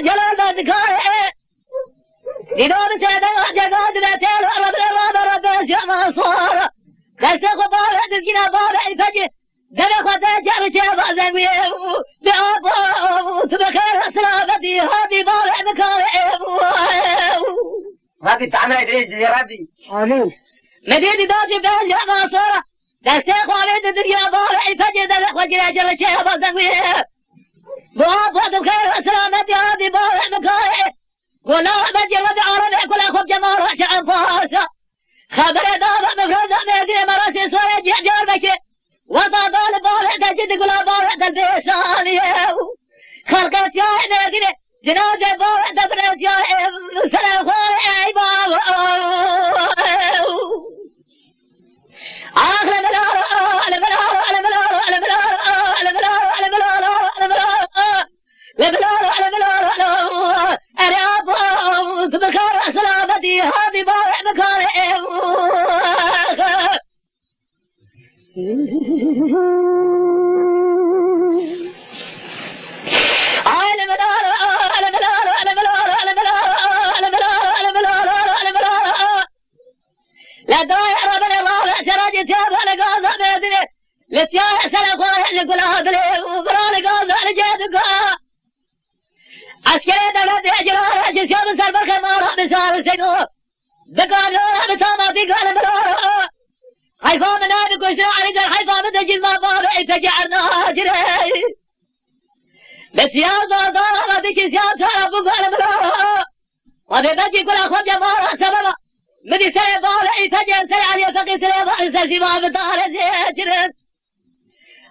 جلال ذكاء لنوم سيدنا جقاد بيتين رب شمع صورة دستق بابع تسكنا بابع الفجر دمق ودجر شابع زنوية بأبو تبخير سلامتي هذه بابع ذكاء هذه تعمل إدريس يا ربي آمين مدينة دوجي بين شمع صورة دستق وليد الدنيا بابع الفجر دمق ودجر شابع زنوية بأبو تبخير سلامتي هذه بابع ذكاء ولا بجر بعربي كل أخوب جمال شعب فاسا خبر دابا مفرزة مهدي مراسي صورة جعجار بكي وضع ضال بابع تجد كل بابع تلبيسانية خلقت يا مهدي جنازة بابع تبرز يا سلام خوي بابا أخلى ملالة على ملالة على ملالة على ملالة على ملالة على ملالة على ملالة على ملالة أنا بخير سلامتي هذه بابع مكارم على ملالة على ملالة على ملالة على ملالة على ملالة على ملالة على ملالة لا دايع رب الرابع سراج تابع لقاضة بيدني لتياح سلام خواهي لكل هذا وقرا لقاضة لجيدك عسكري دولة أجرار جسيام سربر خمارة بسار سيقو بقالوا بساماتي قال ملارا حيفا منابي كشرا عليك حيفا متجل ما بابعي تجعرنا جري بسياسة دارة بك سياسة أبو قال ملارا وبيبجي كل أخوة جمارة سببا مدي سري بالعي تجل سري علي فقي سري بالعي سرسي ما بطارة جري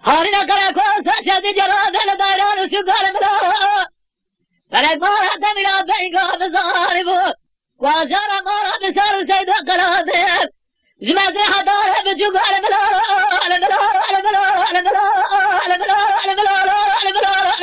هارنا كراكوس شادي جرادة لدائران سيو قال ملارا فلك مارا تملا بيقا بصاربو وزارا مارا بسار سيد قلادب زمازي حدارة بجوق على ملارا على ملارا على ملارا على ملارا على ملارا على ملارا على ملارا